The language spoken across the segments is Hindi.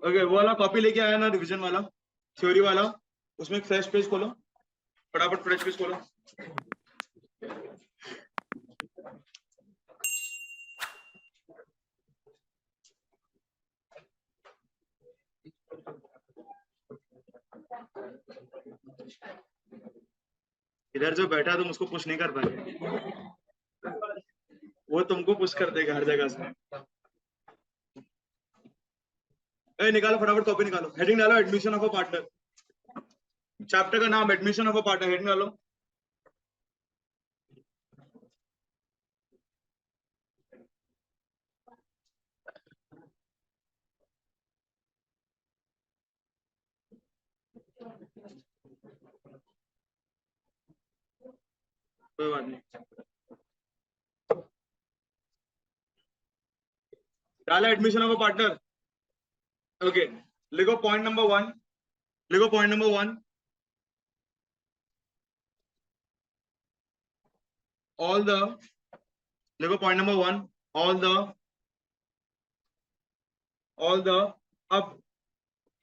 ओके, वो वाला कॉपी लेके आया ना, रिवीजन वाला, थ्योरी वाला, उसमें एक फ्रेश पेज खोलो, फटाफट फ्रेश पेज खोलो। इधर जो बैठा तुम उसको पुश नहीं कर पाए, वो तुमको पुश कर देगा हर जगह से। निकालो फटाफट कॉपी निकालो, हेडिंग डालो admission of a partner, chapter का नाम admission of a partner, heading डालो। कोई बात नहीं, डाला admission of a partner. Okay, लिखो पॉइंट नंबर 1, लिखो पॉइंट नंबर 1, ऑल द, लिखो पॉइंट नंबर 1, ऑल द, अब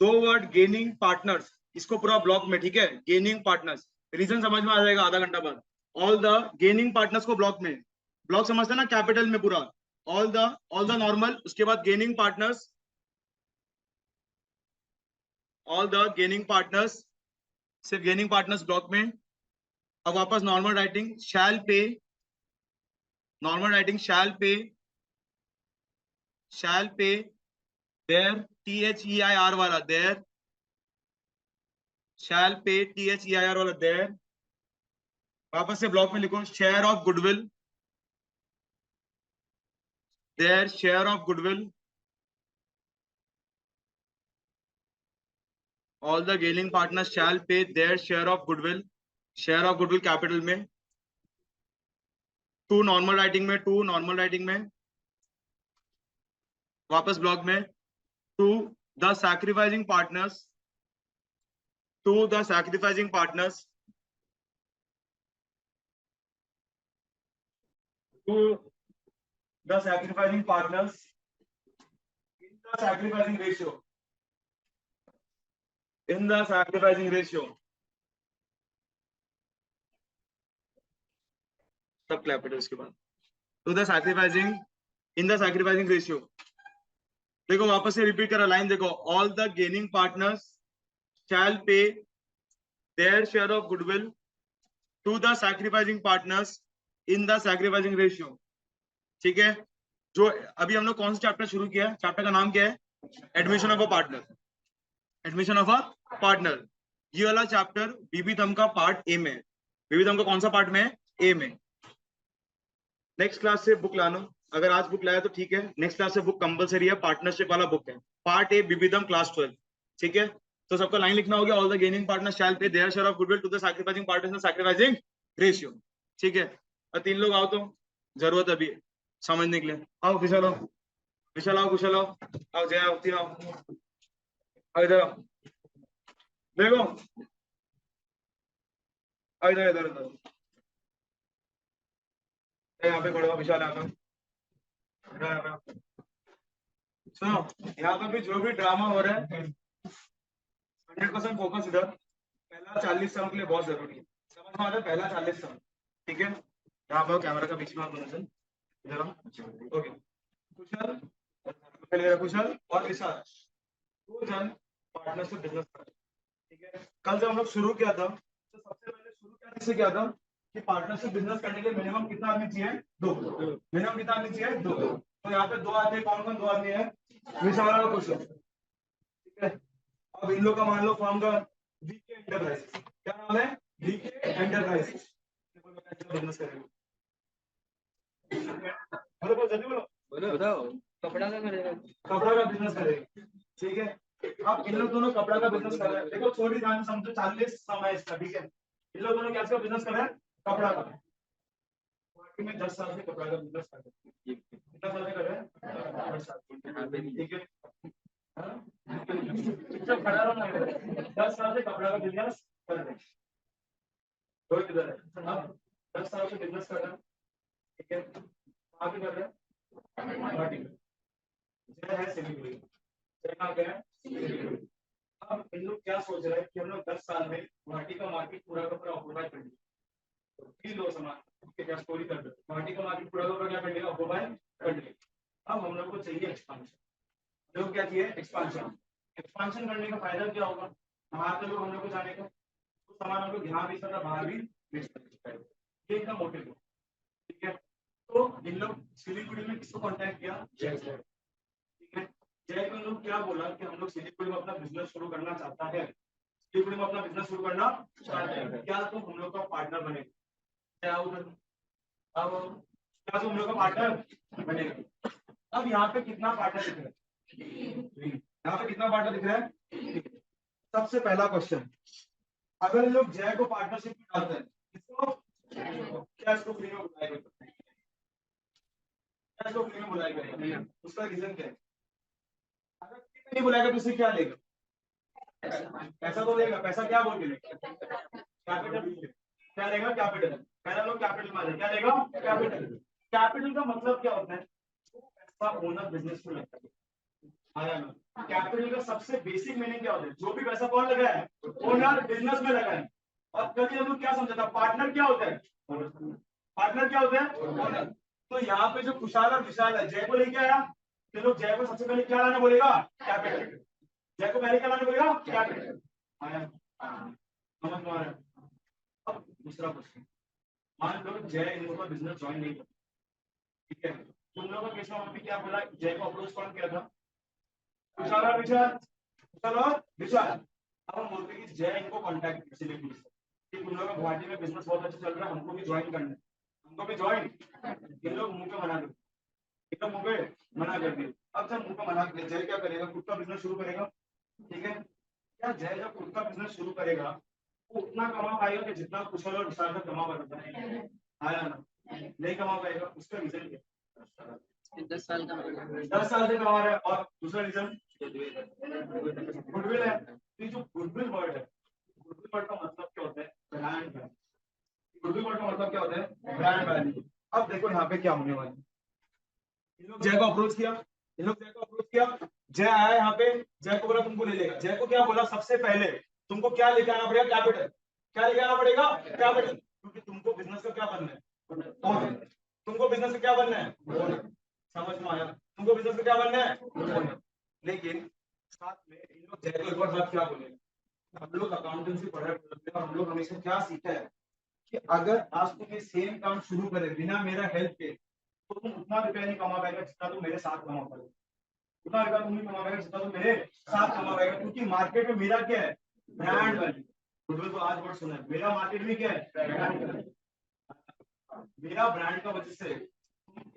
2 वर्ड गेनिंग पार्टनर्स, इसको पूरा ब्लॉक में, ठीक है, गेनिंग पार्टनर्स, रीजन समझ में आ जाएगा आधा घंटा बाद। ऑल द गेनिंग पार्टनर्स को ब्लॉक में, ब्लॉक समझते ना, कैपिटल में पूरा, ऑल द नॉर्मल, उसके बाद gaining partners, all the gaining partners, सिर्फ गेनिंग पार्टनर्स ब्लॉक में। अब वापस नॉर्मल राइटिंग, शैल पे, normal writing shall pay their, THEIR वाला देयर, शैल पे THEIR वाला देयर। वापस से ब्लॉक में लिखो share of goodwill, their share of goodwill, all the gaining partners shall pay their share of goodwill, share of goodwill capital में, टू नॉर्मल राइटिंग में, टू नॉर्मल राइटिंग में, वापस ब्लॉक में, to the sacrificing partners, to the sacrificing partners, to the sacrificing partners in the sacrificing ratio, in the sacrificing ratio, सब कैपिटल उसके बाद, to the sacrificing, in the sacrificing ratio. देखो वापस से रिपीट करा लाइन, देखो all the gaining partners shall pay their share of goodwill to the sacrificing partners in the sacrificing ratio. ठीक है, जो अभी हम लोग कौन सा चैप्टर शुरू किया, चैप्टर का नाम क्या है, admission of a partner, admission of a partner. ये वाला चैप्टर बीबीधम का पार्ट ए में, बीबीधम का कौन सा पार्ट में है, ए में। नेक्स्ट क्लास से बुक लाना, अगर आज बुक लाया तो ठीक है, नेक्स्ट क्लास से बुक कंपलसरी है, पार्टनरशिप वाला बुक है, पार्ट ए बीबीधम क्लास 12। ठीक है, तो सबका लाइन लिखना हो गया, all the gaining partner shall pay their share of goodwill to the sacrificing partners sacrificing ratio. ठीक है, और 3 लोग आओ तो जरूरत अभी समझने के लिए, आओ विशाल आओ, विशाल आओ, कुशल आओ, आओ जय आओ, तीन आओ, इधर आओ, देखो इधर इधर इधर, यहाँ पे खड़े हो, विशाल यहाँ पे, सुनो, यहाँ पे भी जो भी ड्रामा हो रहा है 100% फोकस इधर, पहला 40 साल के लिए बहुत जरूरी है, समझ में आता है, पहला 40 साल। ठीक है, यहाँ पर कैमरा का बीच में आप दोनों इधर आओ। ओके, कुशल, कुशल और विशाल, 2 जन पार्टनरशिप बिजनेस कर। ठीक है, कल जब हम लोग शुरू किया था तो सबसे पहले शुरू क्या किससे किया था कि पार्टनरशिप बिजनेस करने के लिए मिनिमम कितना आदमी चाहिए, 2, मिनिमम कितना आदमी चाहिए, 2। तो यहाँ पे 2 आदमी, कौन कौन 2 आदमी है, विशाल और कुशल। ठीक है, अब इन लोग का मान लो फॉर्म का वीके एंटरप्राइज, क्या नाम है, वीके एंटरप्राइज, बिजनेस करेंगे। बोलो बोलो जल्दी बोलो, बोलो बताओ, कपड़ा का करेगा, कपड़ा का बिजनेस करेगा। ठीक है, अब इन लोग दोनों कपड़ा का बिजनेस कर रहे हैं, देखो छोटी ध्यान से समझो, 40 समय इसका। ठीक है, इन लोग दोनों क्या बिजनेस कर रहे हैं, कपड़ा का, बाकी में 10 साल से कपड़ा का बिजनेस कर रहे हैं, कितना साल से कर रहे हैं, 10 साल। ठीक है, चुपचाप खड़ा रहो ना, 10 साल से कपड़ा का बिजनेस कर रहे हैं, कोई किधर है, अब 10 साल से बिजनेस कर रहे हैं। ठीक है, आगे कर रहे हैं, जय है सिलीगुड़ी, जय कहाँ गया है, अब इन लोग क्या सोच रहे हैं कि हम लोग 10 साल में गुवाहाटी का मार्केट पूरा का पूरा ऑक्यूपाई कर लेंगे। प्लीज लो सामान क्या स्टोरी कर दो, गुवाहाटी का मार्केट पूरा का पूरा क्या कर लेगा, ऑक्यूपाई कर लेगा। अब हम लोग को चाहिए एक्सपांशन। लोग क्या चाहिए, एक्सपांशन। एक्सपांशन करने का फायदा क्या होगा, बाहर के लोग हम लोग को जाने का, तो सामान हम लोग यहाँ भी सकता बाहर भी बेच सकते हैं। ये इनका मोटिव है, ठीक है। तो इन लोग सिलीगुड़ी में किसको कॉन्टैक्ट किया, जय से, ठीक है। जय को लोग क्या बोला कि हम लोग सिलीगुड़ी में अपना बिजनेस शुरू करना चाहता है, सिलीगुड़ी में अपना बिजनेस शुरू करना चाहते हैं, क्या तुम हम लोग का पार्टनर बनेगा, क्या उधर अब क्या तुम हम लोग का पार्टनर बनेगा। अब यहाँ पे कितना पार्टनर दिख रहा है, यहाँ पे कितना पार्टनर दिख रहा है। सबसे पहला क्वेश्चन, अगर ये लोग जय को पार्टनरशिप में डालते हैं, इसको क्या इसको फ्री में बुलाएगा, क्या इसको फ्री में बुलाएगा, उसका रीजन क्या है। अगर फ्री में नहीं बुलाएगा तो इसे क्या लेगा, पैसा तो लेगा। पैसा क्या बोल के लेगा, कैपिटल। क्या लेगा, कैपिटल। पहला लोग कैपिटल माने, क्या लेगा, कैपिटल। कैपिटल का मतलब क्या होता है, पैसा ओनर बिजनेस में लगता है, आया ना। कैपिटल का सबसे बेसिक मीनिंग क्या होता है, जो भी पैसा कौन लगाया है, ओनर बिजनेस में लगाया है। और कभी हम लोग क्या समझा था, पार्टनर क्या होता है, पार्टनर क्या होता है, ओनर। तो यहाँ पे जो खुशहाल और विशाल है, जय को लेके आया, तो लोग जय को सबसे पहले क्या लाना बोलेगा, कैपिटल। जय को पहले क्या लाना बोलेगा, कैपिटल। आया, समझ में आ रहा है। अब दूसरा क्वेश्चन, मान लो जय इन लोगों का बिजनेस ज्वाइन नहीं करता, ठीक है। तुम लोगों का केस में क्या बोला, जय को अप्रोच कौन किया था, विशाल और विशाल, विशाल और विशाल। अब हम बोलते हैं कि जय इनको कॉन्टैक्ट सिलीगुड़ी से कि तुम लोगों का गुवाहाटी में बिजनेस बहुत अच्छा चल रहा है, हमको भी ज्वाइन करना है, हमको भी ज्वाइन। इन लोग मुंह पे मना कर, इन लोग मुंह पे मना कर दिए। अब जब मुंह पे मना कर, जय क्या करेगा, खुद का बिजनेस शुरू करेगा, ठीक है। क्या जय जब खुद का बिजनेस शुरू करेगा वो उतना कमा पाएगा कि जितना कुशल और विशाल का कमा पाता है, आया ना, नहीं कमा पाएगा। उसका रीजन क्या, 10 साल से कमा रहा है। और दूसरा रीजन गुडविल है। तो जो गुडविल वर्ड है, गुडविल वर्ड का मतलब क्या होता है, ब्रांड वैल्यू। गुडविल वर्ड का मतलब क्या होता है, ब्रांड वैल्यू। अब देखो यहाँ पे क्या होने वाला है, इन लोग जय को अप्रोच किया, इन लोग जय को अप्रोच किया, जय आया यहाँ पे, जय को बोला तुमको ले लेगा। जय को क्या बोला, सबसे पहले तुमको क्या लेके आना पड़ेगा, कैपिटल। क्या लेके आना पड़ेगा, कैपिटल, क्योंकि तुमको बिजनेस का क्या बनना है, ओनर। तुमको बिजनेस का क्या बनना है, ओनर। समझ में आया, तुमको बिजनेस का क्या बनना है, ओनर। लेकिन साथ में इन लोग जय को एक बार बात क्या बोले, हम लोग अकाउंटेंसी पढ़े हैं, हम लोग हमेशा क्या सीखा है कि अगर आज तुम ये सेम काम शुरू करे बिना मेरा हेल्प के, तो तुम उतना रुपया नहीं कमा पाएगा जितना तुम मेरे साथ कमा पाएगा, उतना रुपया तुम नहीं कमा पाएगा जितना तुम मेरे साथ कमा पाएगा। क्योंकि मार्केट में मेरा क्या है, ब्रांड वैल्यू। गुडविल को आज वर्ड सुना है, मेरा मार्केट में क्या है, ब्रांड वैल्यू। मेरा ब्रांड का वजह से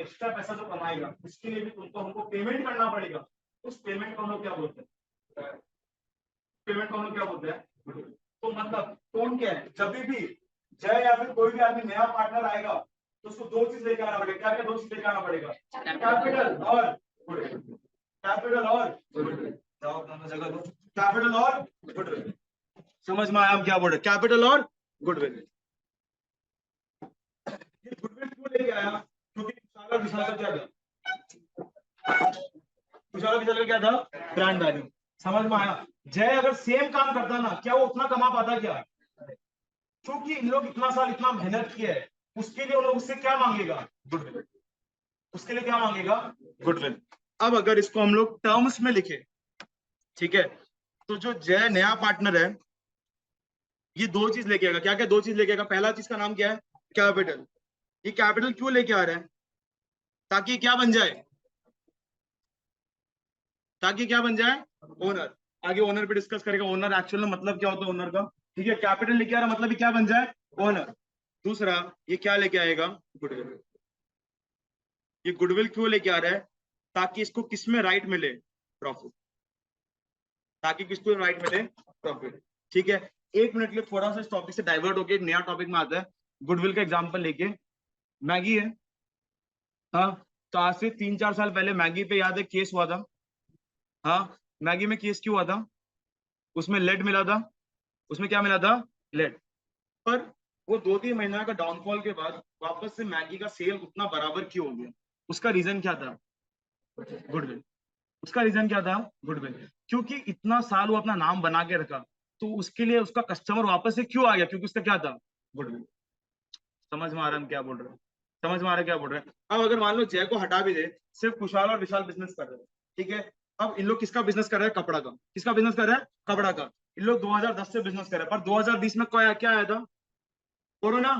एक्स्ट्रा पैसा जो कमाएगा उसके लिए भी तुमको हमको पेमेंट करना पड़ेगा। उस पेमेंट को हम लोग क्या बोलते हैं, पेमेंट को हम लोग क्या बोलते हैं। तो मतलब टोन क्या है, जब भी जय या फिर कोई भी आदमी नया पार्टनर आएगा तो उसको दो चीज लेकर आना पड़ेगा। क्या क्या दो चीज लेकर आना पड़ेगा, कैपिटल और गुडविल। कैपिटल और गुडविल, जवाब दोनों जगह दो, कैपिटल और गुडविल। समझ में आया हम क्या बोल रहे, कैपिटल और गुडविल। ये गुडविल क्यों लेके आया, क्योंकि विशाल का क्या था, विशाल का क्या था, ब्रांड वैल्यू। समझ में आया। जय अगर सेम काम करता ना, क्या वो उतना कमा पाता क्या, क्योंकि इन लोग इतना साल इतना मेहनत किया है, उसके लिए वो लोग उससे क्या मांगेगा, गुडविल। उसके लिए क्या मांगेगा, गुडविल। अब अगर इसको हम लोग टर्म्स में लिखे, ठीक है, तो जो जय नया पार्टनर है ये दो चीज लेके आएगा। क्या क्या दो चीज लेके आएगा, पहला चीज का नाम क्या है, कैपिटल। ये कैपिटल क्यों लेके आ रहा है, ताकि क्या बन जाए, ताकि क्या बन जाए, ओनर। आगे ओनर पे डिस्कस करेगा, ओनर एक्चुअल में मतलब क्या होता है ओनर का, ठीक है। कैपिटल लेके आ रहा मतलब क्या बन जाए, ओनर। दूसरा ये क्या लेके आएगा, गुडविल। ये गुडविल क्यों लेके आ रहा है, ताकि इसको किसमें राइट मिले, प्रॉफिट। ताकि किसको राइट मिले, प्रॉफिट, ठीक है। एक मिनट के लिए थोड़ा सा इस टॉपिक से डाइवर्ट होकर एक नया टॉपिक में आता है। गुडविल का एग्जांपल लेके, मैगी है, हाँ। तो आज से 3-4 साल पहले मैगी पे याद है केस हुआ था, हाँ। मैगी में केस क्यों हुआ था, उसमें लेड मिला था, उसमें क्या मिला था, लेड। पर वो 2-3 महीना का डाउनफॉल के बाद वापस से मैगी का सेल उतना बराबर क्यों हो गया, उसका रीजन क्या था, गुडविल। उसका रीजन क्या था? गुडविल। क्योंकि इतना साल वो अपना नाम बना के रखा, तो उसके लिए उसका कस्टमर वापस से क्यों आ गया? क्योंकि उसका क्या था? गुडविल। समझ में आ रहा है हम क्या बोल रहे हैं? समझ में आ रहा है क्या बोल रहे हैं? अब अगर मान लो जय को हटा भी दे, सिर्फ कुशाल और विशाल बिजनेस कर रहे हैं, ठीक है। अब इन लोग किसका बिजनेस कर रहे हैं? कपड़ा का। किसका बिजनेस कर रहे हैं? कपड़ा का। इन लोग 2010 से बिजनेस कर रहे हैं, पर 2020 में क्या आया था? कोरोना।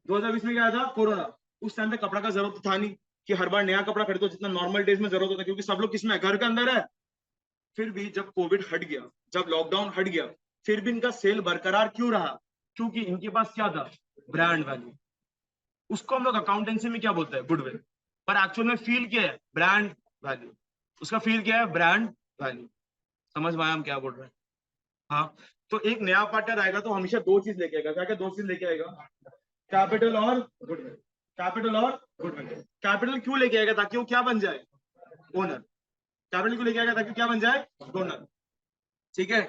2020 में क्या आया था? कोरोना। उस टाइम पे कपड़ा का जरूरत था नहीं कि हर बार नया कपड़ा खरीदो, जितना नॉर्मल डेज में जरूरत होता है, क्योंकि सब लोग किसमें? घर के अंदर है। फिर भी जब कोविड हट गया, जब लॉकडाउन हट गया, फिर भी इनका सेल बरकरार क्यों रहा? क्योंकि इनके पास क्या था? Brand value. उसको हम लोग अकाउंटेंसी में क्या बोलते हैं? गुडविल। पर एक्चुअल में फील क्या है? Brand value. उसका फील क्या है? Brand value. समझ में आया हम क्या बोल रहे हैं? हाँ। तो एक नया पार्टनर आएगा तो हमेशा दो चीज लेके आएगा। क्या क्या दो चीज लेके आएगा? कैपिटल और गुडविल। कैपिटल और गुडविल। कैपिटल क्यों लेके आएगा? ताकि वो क्या बन जाए? ओनर। कैपिटल क्यों लेके आएगा? ताकि क्या बन जाए? ओनर। ठीक है।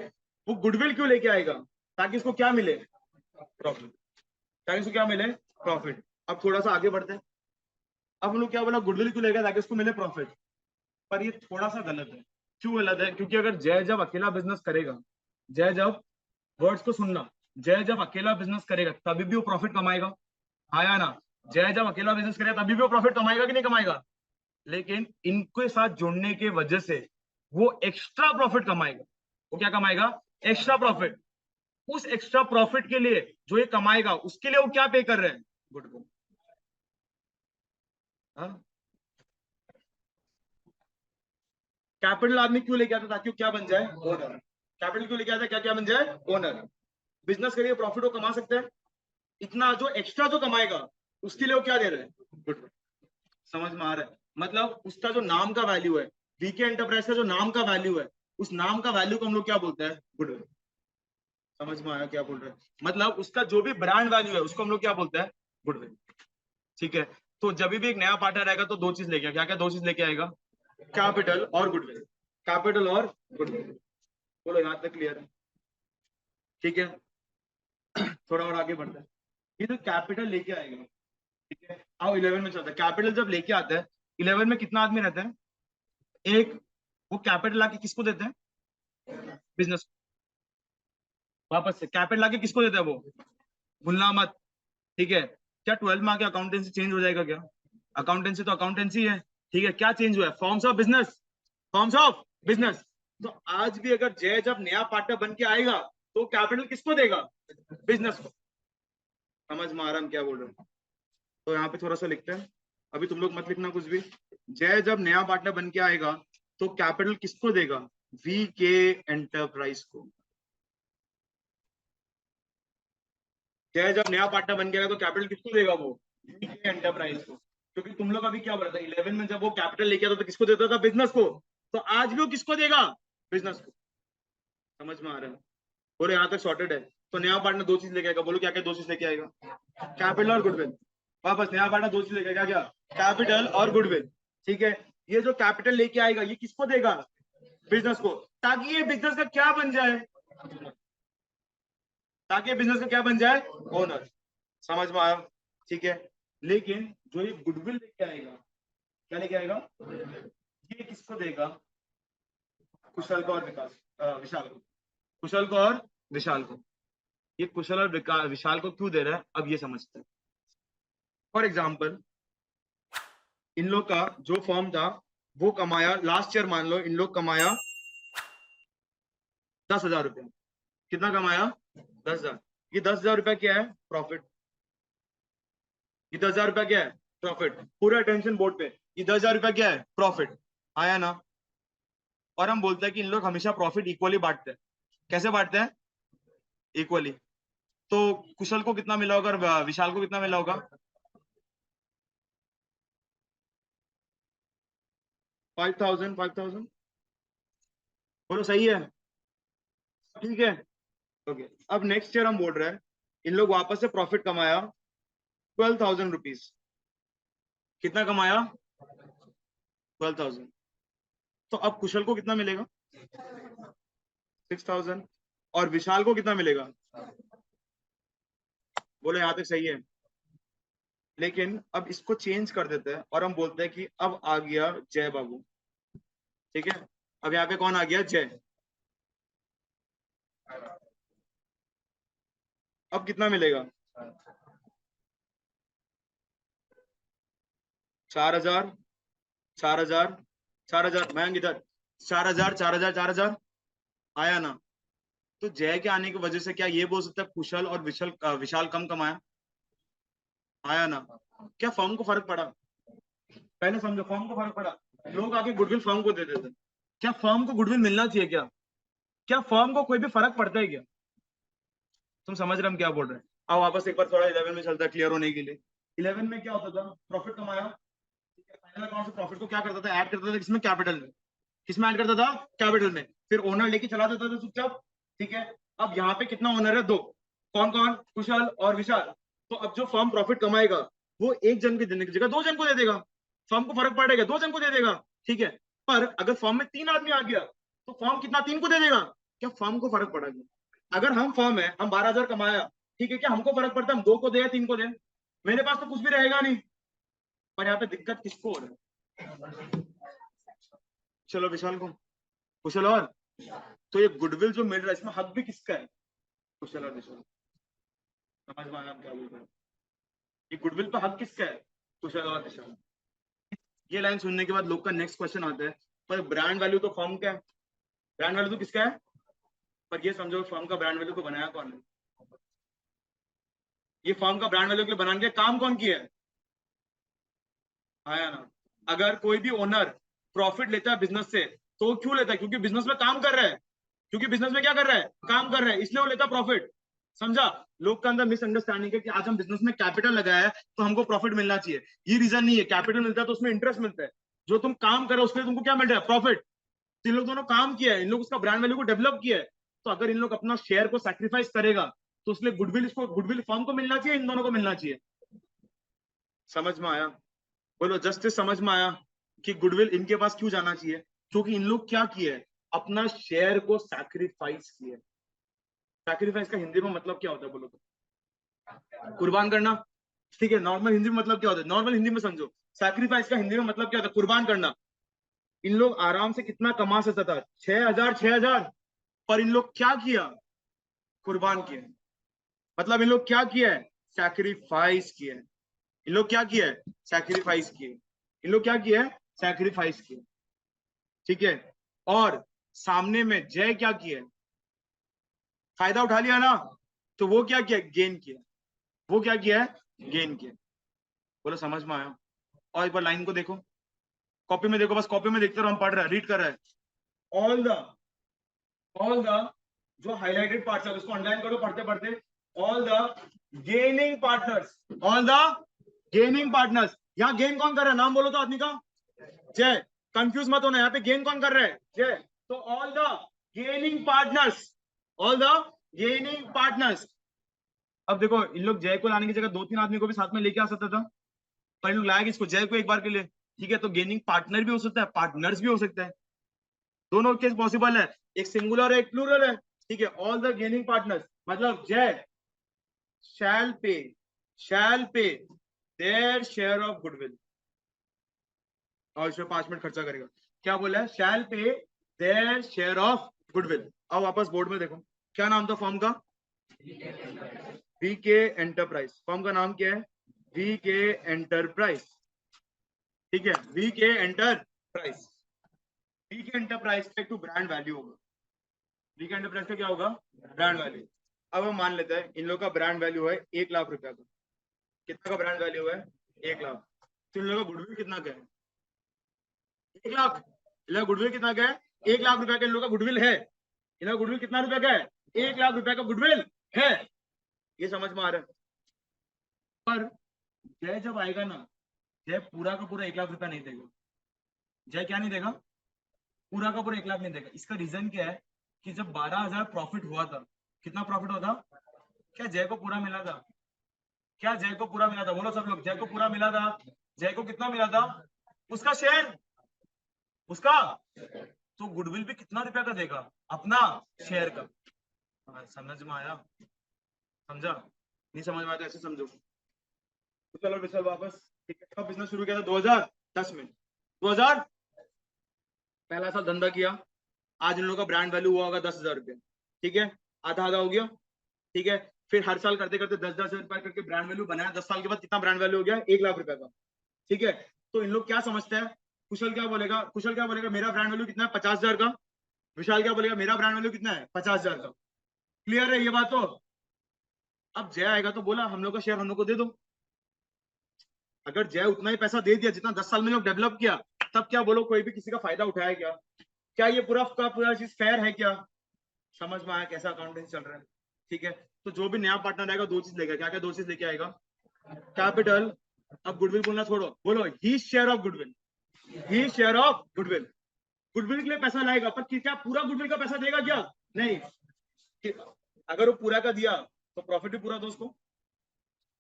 वो गुडविल क्यों लेके आएगा? ताकि इसको क्या मिले? प्रॉफिट। ताकि इसको क्या मिले? प्रॉफिट। अब थोड़ा सा आगे बढ़ते हैं। अब हम लोग क्या बोला? गुडविल क्यों लेगा? ताकि उसको मिले प्रॉफिट। पर ये थोड़ा सा गलत है। क्यों गलत है? क्योंकि अगर जय जब अकेला बिजनेस करेगा, जय जब, वर्ड्स को सुनना, जय जब अकेला बिजनेस करेगा तभी भी वो प्रॉफिट कमाएगा। हाँ या ना? जय जब अकेला बिजनेस करेगा तभी भी वो प्रॉफिट कमाएगा कि नहीं कमाएगा? लेकिन इनके साथ जुड़ने के वजह से वो एक्स्ट्रा प्रॉफिट कमाएगा। वो क्या कमाएगा? Extra profit. उस एक्स्ट्रा प्रॉफिट के लिए जो ये कमाएगा, उसके लिए वो क्या पे कर रहे हैं? गुडविल। हाँ। कैपिटल आदमी क्यों लेके आता? ताकि वो क्या बन जाए? ओनर। कैपिटल क्यों लेके आता? क्या क्या बन जाए? ओनर। बिजनेस करिए, प्रॉफिट वो कमा सकते हैं। इतना जो एक्स्ट्रा जो कमाएगा, उसके लिए वो क्या दे रहे हैं? गुडविल। समझ में आ रहा है? मतलब उसका जो नाम का वैल्यू है, वीके एंटरप्राइज का जो नाम का वैल्यू है, उस नाम का वैल्यू को हम लोग क्या बोलते हैं? गुडविल। समझ में आया क्या बोल रहे हैं? मतलब उसका जो भी ब्रांड वैल्यू है, उसको हम लोग क्या बोलते हैं? गुडविल। ठीक है। तो जब भी एक नया पार्टनर आएगा तो दो चीज लेके क्या क्या दो चीज लेके आएगा? कैपिटल और गुडविल। कैपिटल और गुडविल। बोलो यहां तक क्लियर है? ठीक है। थोड़ा और आगे बढ़ते हैं। ये तो कैपिटल लेके आएगा, ठीक है। आओ 11 में चलता है। कैपिटल जब लेके आता है, 11 में कितना आदमी रहता है? एक। वो कैपिटल आके किसको देते हैं? बिजनेस। वापस से कैपिटल आके किसको देता है वो? भूलना मत। ठीक है। क्या 12 में आके अकाउंटेंसी चेंज हो जाएगा क्या? अकाउंटेंसी तो अकाउंटेंसी है। ठीक है। क्या चेंज हुआ है? Forms of business. Forms of business. तो आज भी अगर जय जब नया पार्टनर बन के आएगा, तो कैपिटल किसको देगा? बिजनेस को। समझ में आ रहा हम क्या बोल रहे हैं? तो यहाँ पे थोड़ा सा लिखते हैं। अभी तुम लोग मत लिखना कुछ भी। जय जब नया पार्टनर बन के आएगा तो कैपिटल किसको देगा? वी के एंटरप्राइज को। जय जब नया पार्टनर बन गया तो कैपिटल किसको देगा वो? वी के एंटरप्राइज को। क्योंकि तुम लोग अभी क्या बोला था? 11 में जब वो कैपिटल लेके आता तो किसको देता था? बिजनेस को। तो आज भी वो किसको देगा? बिजनेस को। समझ में आ रहा है? बोलो यहाँ तक सॉर्टेड है? तो नया पार्टनर दो चीज लेके आएगा। बोलो क्या क्या दो चीज लेके आएगा? कैपिटल और गुडविल। वापस नया पार्टनर दो चीज लेके आएगा। क्या? कैपिटल और गुडविल। ठीक है। ये जो कैपिटल लेके आएगा, ये किसको देगा? बिजनेस को। ताकि ये बिजनेस का क्या बन जाए? ताकि बिजनेस का क्या बन जाए? ओनर। समझ में आया? ठीक है। लेकिन जो ये गुडविल लेके आएगा, क्या लेके आएगा? ये किसको देगा? कुशल को और विशाल को। कुशल को और विशाल को। ये कुशल और विशाल को क्यों दे रहा है, अब ये समझते हैं। फॉर एग्जाम्पल, इन लोग का जो फॉर्म था, वो कमाया लास्ट ईयर, मान लो इन लोग कमाया 10,000 रुपया। कितना कमाया? 10,000। ये 10,000 रुपया क्या है? प्रॉफिट। ये 10,000 रुपया क्या है? प्रॉफिट। पूरा अटेंशन बोर्ड पे। ये 10,000 रुपया क्या है? प्रॉफिट। आया ना? और हम बोलते हैं कि इन लोग हमेशा प्रॉफिट इक्वली बांटते हैं। कैसे बांटते हैं? इक्वली। तो कुशल को कितना मिला होगा और विशाल को कितना मिला होगा? 5,000 5,000। बोलो सही है? ठीक है। ओके। अब नेक्स्ट ईयर हम बोल रहे हैं इन लोग वापस से प्रॉफिट कमाया 12,000 रुपीज। कितना कमाया? 12,000। तो अब कुशल को कितना मिलेगा? 6,000। और विशाल को कितना मिलेगा? बोलो यहाँ तक सही है? लेकिन अब इसको चेंज कर देते हैं और हम बोलते हैं कि अब आ गया जय बाबू। ठीक है। अब यहाँ पे कौन आ गया? जय। अब कितना मिलेगा? 4,000, 4,000, 4,000। मयंक इधर। 4,000, 4,000, 4,000 आया ना? तो जय के आने की वजह से क्या ये बोल सकता है कुशल और विशाल कम कमाया? आया ना? क्या फर्म को फर्क पड़ा? पहले समझो, फर्म को फर्क पड़ा। लोग आके गुडविल फर्म को दे देते। क्या फर्म को गुडविल मिलना चाहिए क्या? क्या फर्म को कोई भी फर्क पड़ता है क्या? तुम समझ रहे हम क्या बोल रहे हैं? अब वापस एक बार थोड़ा 11 में चलता है क्लियर होने के लिए। 11 में क्या होता था? प्रॉफिट कमाया, फाइनल अकाउंट से प्रॉफिट को क्या करता था? ऐड करता था किसमें? कैपिटल में। किसमें ऐड करता था? कैपिटल में। फिर ओनर लेके चला देता था चुपचाप। ठीक है। अब यहाँ पे कितना ओनर है? दो। कौन कौन? कुशल और विशाल। तो अब जो फर्म प्रॉफिट कमाएगा वो एक जन के देने की जगह दो जन को दे देगा। फर्म को फर्क पड़ेगा, दो जन को दे देगा। ठीक है। पर अगर फर्म में 3 आदमी आ गया तो फर्म कितना? 3 को दे देगा। क्या फर्म को फर्क पड़ेगा? अगर हम फर्म है, हम 12,000 कमाया, ठीक है, क्या हमको फर्क पड़ता है हम 2 को दे या 3 को दे? मेरे पास तो कुछ भी रहेगा नहीं। पर यहाँ पे दिक्कत किसको हो रहा है? चलो विशाल को, कुशल और। तो ये गुडविल जो मिल रहा है इसमें हक भी किसका है? कुशल और विशाल। समझ में आया हम क्या बोल रहे हैं? ये गुडविल पे हक किसका है? कुशल और विशाल। ये लाइन सुनने के बाद लोग का नेक्स्ट क्वेश्चन आता है, पर ब्रांड वैल्यू तो फर्म का है। ब्रांड वैल्यू तो किसका है? पर ये समझो फर्म का ब्रांड वैल्यू को बनाया कौन है? ये फर्म का ब्रांड वैल्यू के लिए बनाने के काम कौन किया है? आया ना? अगर कोई भी ओनर प्रॉफिट लेता है बिजनेस से तो वो क्यों लेता है? क्योंकि बिजनेस में काम कर रहा है। क्योंकि बिजनेस में क्या कर रहा है? काम कर रहा है, इसलिए वो लेता प्रॉफिट। समझा? लोग का अंदर मिसअंडरस्टैंडिंग है कि आज हम बिजनेस में कैपिटल लगाया है तो हमको प्रॉफिट मिलना चाहिए। ये रीजन नहीं है। कैपिटल मिलता है तो उसमें इंटरेस्ट मिलता है। जो तुम काम कर रहे हो उसके लिए तुमको क्या मिल रहा है? प्रॉफिट। तो इन लोग दोनों काम किया है, इन लोग उसका ब्रांड वैल्यू को डेवलप किया है। तो अगर इन लोग अपना शेयर को सैक्रिफाइस करेगा तो उसलिए गुडविल, इसको गुडविल फर्म को मिलना चाहिए, इन दोनों को मिलना चाहिए। समझ में आया? बोलो जस्टिस समझ में आया कि गुडविल इनके पास क्यों जाना चाहिए? क्योंकि इन लोग क्या किए? अपना शेयर को सैक्रिफाइस किए। सैक्रिफाइस का हिंदी में मतलब क्या होता है बोलो तो? कुर्बान करना। ठीक है, नॉर्मल हिंदी में मतलब क्या होता है? नॉर्मल हिंदी में समझो। सैक्रिफाइस का हिंदी में मतलब क्या होता है? कुर्बान करना। इन लोग आराम से कितना कमा सकता था? 6,000, 6,000। पर इन लोग क्या किया? कुर्बान किया। मतलब इन लोग क्या किया है? सैक्रिफाइस किया है। इन लोग क्या किया है? सैक्रिफाइस किए। इन लोग क्या किया है? सैक्रिफाइस किए। ठीक है। और सामने में जय क्या किया? फायदा उठा लिया ना? तो वो क्या किया? गेन किया। वो क्या किया है? गेन किया। बोलो समझ में आया? और एक बार लाइन को देखो, कॉपी में देखो, बस कॉपी में देखते रहो, हम पढ़ रहे हैं, रीड कर रहे हैं। ऑल द जो हाईलाइटेड पार्ट्स है उसको अंडरलाइन करो पढ़ते पढ़ते। All the gaining partners, all the gaining partners. यहाँ गेन कौन कर रहा है? नाम बोलो तो आदमी का। जय। कंफ्यूज मत होना, यहाँ पे गेन कौन कर रहा है? जय। तो all the gaining partners, all the gaining partners. अब देखो इन लोग जय को लाने की जगह 2-3 आदमी को भी साथ में लेके आ सकता था, पर इन लोग लाया किसको? जय को एक बार के लिए। ठीक है, तो गेनिंग पार्टनर भी हो सकता है, पार्टनर्स भी हो सकता है। दोनों केस पॉसिबल है, एक सिंगुलर है एक प्लूरल है। ठीक है, ऑल द गेनिंग पार्टनर्स मतलब जय शैल पे, शैल pay their share of goodwill. और इसमें 5 मिनट खर्चा करेगा। क्या बोला है? शैल pay their share of goodwill. अब वापस बोर्ड में देखो, क्या नाम था फर्म का? VK enterprise. फर्म का नाम क्या है? VK enterprise. ठीक है, वीके एंटरप्राइज। वीके एंटरप्राइज का एक तो ब्रांड वैल्यू होगा। वीके एंटरप्राइज का क्या होगा? Brand value. अब हम मान लेते हैं इन लोग का ब्रांड वैल्यू है 1,00,000 रुपया का। कितना का ब्रांड वैल्यू है? 1,00,000। तो इन लोगों का गुडविल कितना का है? 1,00,000। इन लोग गुडविल कितना का है? 1,00,000 रुपया का इन लोग का गुडविल है। इन लोग गुडविल कितना रुपया का है? 1,00,000 रुपया का गुडविल है। ये समझ में आ रहा है? पर जय जब आएगा ना, जय पूरा का पूरा 1,00,000 रुपया नहीं देगा। जय क्या नहीं देगा? पूरा का पूरा 1,00,000 नहीं देगा। इसका रीजन क्या है? कि जब 12,000 प्रॉफिट हुआ था, कितना प्रॉफिट हुआ था? क्या जय को पूरा मिला था? क्या जय को पूरा मिला था? बोलो सब लोग, जय को पूरा मिला था। जय को कितना मिला था? उसका शेयर, उसका। तो गुडविल भी कितना रुपया का देगा? अपना शेयर का। हाँ, समझ में आया? समझा? नहीं समझ में आया तो ऐसे समझो। तो चलो विशाल वापस। ठीक है, कब बिजनेस शुरू किया था? 2010 में। 2000 पहला साल धंधा किया, आज इन लोगों का ब्रांड वैल्यू हुआ होगा 10,000 रुपये, ठीक है, आधा आधा हो गया, ठीक है। फिर हर साल करते करते 10,000 रुपए करके ब्रांड वैल्यू बनाया, 10 साल के बाद कितना ब्रांड वैल्यू हो गया, 1,00,000 रुपए का, ठीक है। तो इन लोग क्या समझते हैं, कुशल क्या बोलेगा, कुशल क्या बोलेगा, मेरा ब्रांड वैल्यू कितना है, 50,000 का। विशाल क्या बोलेगा, मेरा ब्रांड वैल्यू कितना है, 50,000 का। क्लियर है ये बात। तो अब जय आएगा तो बोला हम लोग का शेयर हम लोग को दे दो। अगर जय उतना ही पैसा दे दिया जितना 10 साल में लोग डेवलप किया, तब क्या बोलो कोई भी किसी का फायदा उठाया क्या? क्या ये पूरा का पूरा चीज फेयर है क्या? समझ में आया कैसा अकाउंटेंस चल रहा है, ठीक है। तो जो भी नया पार्टनर आएगा दो चीज लेगा, क्या क्या दो चीज लेके आएगा, कैपिटल। अब गुडविल बोलना छोड़ो, बोलो ही शेयर ऑफ गुडविल, ही शेयर ऑफ गुडविल। गुडविल के लिए पैसा लाएगा, पर क्या पूरा गुडविल का पैसा देगा क्या? नहीं। अगर वो पूरा का दिया तो प्रॉफिट भी पूरा दो उसको,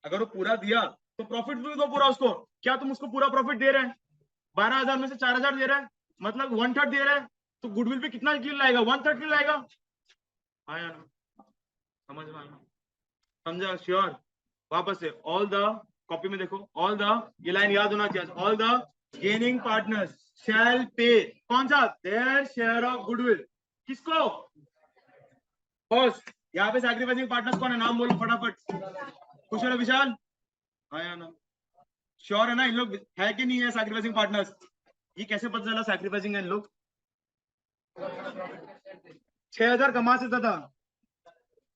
अगर वो पूरा दिया तो प्रॉफिट भी दो पूरा उसको। क्या तुम उसको पूरा प्रॉफिट दे रहे हैं, 12,000 में से 4,000 दे रहे हैं, मतलब 1/3 दे रहे हैं, तो गुडविल पे कितना किल लाएगा, 1/3 किल लाएगा। आया ना, समझ में आया, समझा, श्योर। वापस से ऑल द, कॉपी में देखो, ऑल द, ये लाइन याद होना चाहिए, all the gaining partners shall पे, कौन सा, देयर शेयर ऑफ गुडविल। किसको? फर्स्ट। यहाँ पे सैक्रिफाइसिंग पार्टनर्स कौन है, नाम बोलो फटाफट। कुशल है, विशाल, आया ना, श्योर है ना, इन लोग है कि नहीं है सैक्रिफाइसिंग पार्टनर्स? ये कैसे पता चला सैक्रिफाइसिंग है इन लोग? 6,000 कमा सकता था,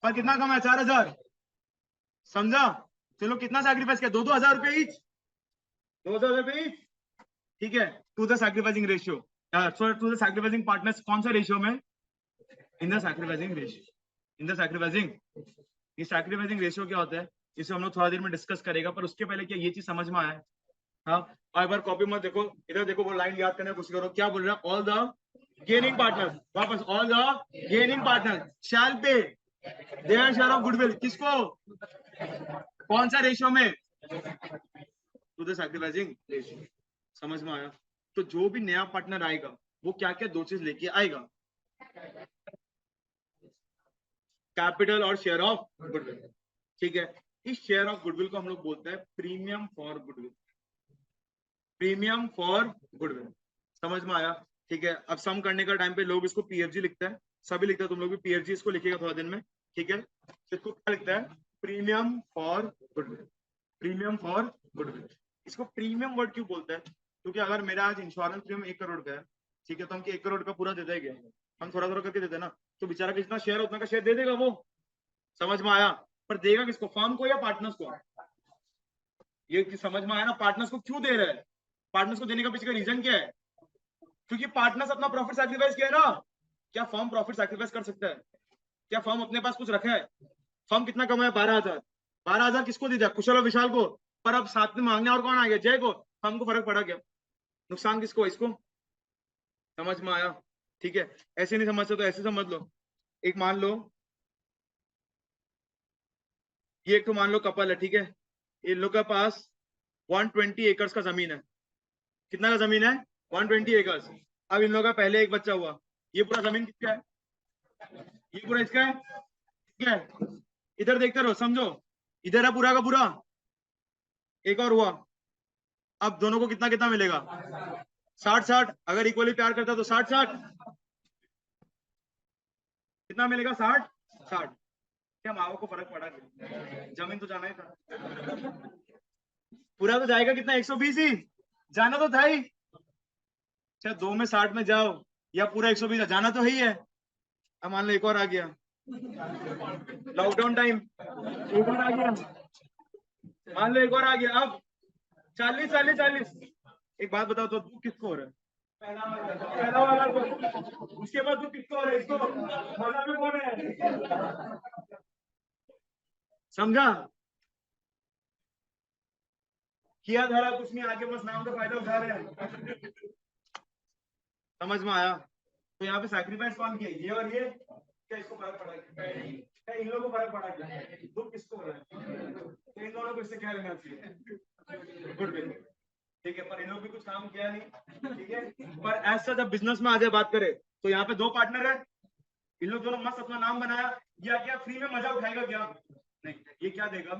पर कितना कमाया, 4,000। समझा? चलो कितना सैक्रिफाइस किया, 2,000 रुपए ईच, 2,000 रुपए ईच, ठीक है। To the sacrificing ratio, to the sacrificing partners, कौन सा रेशियो में, in the sacrificing ratio, in the sacrificing. ये सैक्रिफाइसिंग रेशियो क्या होता है, इसे हम लोग थोड़ा देर में डिस्कस करेगा, पर उसके पहले क्या ये चीज समझ में आया? हाँ, और एक बार कॉपी में देखो, इधर देखो, वो लाइन याद करने की कोशिश करो, क्या बोल रहा है, ऑल द गेनिंग पार्टनर्स, वापस, all the gaining partners shall pay their share of goodwill, किसको, कौन सा रेशियो में, टू द सैक्रिफाइसिंग रेशियो। समझ में आया? तो जो भी नया पार्टनर आएगा वो क्या क्या दो चीज लेके आएगा, कैपिटल और शेयर ऑफ गुडविल, ठीक है। इस शेयर ऑफ गुडविल को हम लोग बोलते हैं premium for goodwill, premium for goodwill. समझ में आया? ठीक है। अब सम करने का टाइम पे लोग इसको पीएफजी लिखते हैं, सभी लिखते हैं, तुम लोग भी पीएफजी इसको लिखेगा थोड़ा दिन में, ठीक है। इसको क्या लिखता है, premium for goodwill, premium for goodwill. इसको प्रीमियम वर्ड क्यों बोलते हैं, क्योंकि अगर मेरा आज इंश्योरेंस प्रीमियम 1 करोड़ का है, ठीक है, तो हम 1 करोड़ का पूरा दे देंगे, हम थोड़ा थोड़ा करके देते हैं ना, तो बेचारा कितना शेयर उतना का शेयर दे देगा वो। समझ में आया? पर देगा किसको, फर्म को या पार्टनर्स को? ये समझ में आया ना, पार्टनर्स को क्यों दे रहे हैं, पार्टनर्स को देने का पीछे का रीजन क्या है, क्योंकि पार्टनर्स अपना प्रॉफिट सैक्रिफाइस किया ना। क्या फर्म प्रॉफिट सैक्रिफाइस कर सकता है? क्या फर्म अपने पास कुछ रखा है? फर्म कितना कमाया, 12,000, 12,000 किसको दे दिया, कुशल और विशाल को, पर अब साथ में मांगने और कौन आ गया, जय को, फर्म को फर्क पड़ा क्या, नुकसान किसको, इसको। समझ में आया? ठीक है। ऐसे नहीं समझते तो ऐसे समझ लो, एक मान लो, ये एक तो मान लो कपल है, ठीक है, इन लोग के पास 120 एकर्स का जमीन है, कितना का जमीन है, 120 एकर्स। अब इन लोगों का पहले एक बच्चा हुआ, ये पूरा जमीन किसका है, ये पूरा इसका है, ठीक है। इधर देखते रहो, समझो, इधर है पूरा का पूरा, एक और हुआ, अब दोनों को कितना कितना मिलेगा, 60-60, अगर इक्वली प्यार करता तो 60-60, कितना मिलेगा, 60-60। क्या माँ को फर्क पड़ा, जमीन तो जाना ही था, पूरा तो जाएगा कितना, 120 ही, जाना तो था ही, चाहे 2 में 60 में जाओ या पूरा 120 जाना तो ही है। अब मान लो एक और आ गया, लॉकडाउन टाइम एक और आ गया, मान लो एक और आ गया, अब 40-40-40। एक बात बताओ तो दुख किसको हो रहा है, पहला वाला को, उसके बाद दुख किसको हो रहा है, इसको, मजा भी कौन है, समझा? किया धरा कुछ नहीं, आगे बस नाम का फायदा उठा रहे हैं। समझ में आया? तो यहाँ पे सैक्रिफाइस कौन किया, ये और ये, क्या इसको फर्क पड़ा, क्या इन लोगों को फर्क पड़ा, क्या दुख किसको हो रहा है, तो इन दोनों को इससे क्या लेना चाहिए, गुडविल, ठीक है। पर इन लोग भी कुछ काम किया नहीं, ठीक है। पर ऐसा जब बिजनेस में आ जाए बात करें, तो यहाँ पे 2 पार्टनर है, इन लोग दोनों मस्त अपना नाम बनाया, या क्या फ्री में मजा उठाएगा क्या, नहीं, ये क्या देगा,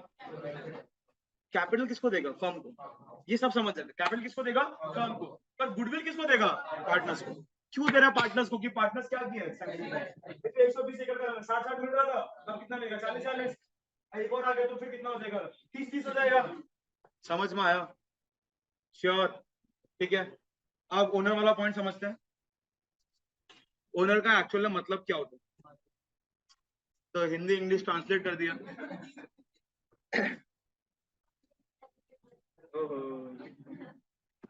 कैपिटल किसको देगा, फर्म को, ये सब समझ जाते, कैपिटल किसको देगा, फर्म को, पर गुडविल किसको देगा, पार्टनर्स को। क्यों दे रहा है पार्टनर्स को? कि पार्टनर्स क्या किए? 120 एकड़ का 60 मिल रहा था, अब कितना लेगा? 40। एक और आ गया तो फिर कितना हो जाएगा? 30 हो जाएगा। समझ में आया? श्योर? ठीक है, अब ओनर वाला पॉइंट समझते हैं। ओनर का एक्चुअल में मतलब क्या होता है, तो हिंदी इंग्लिश ट्रांसलेट कर दिया।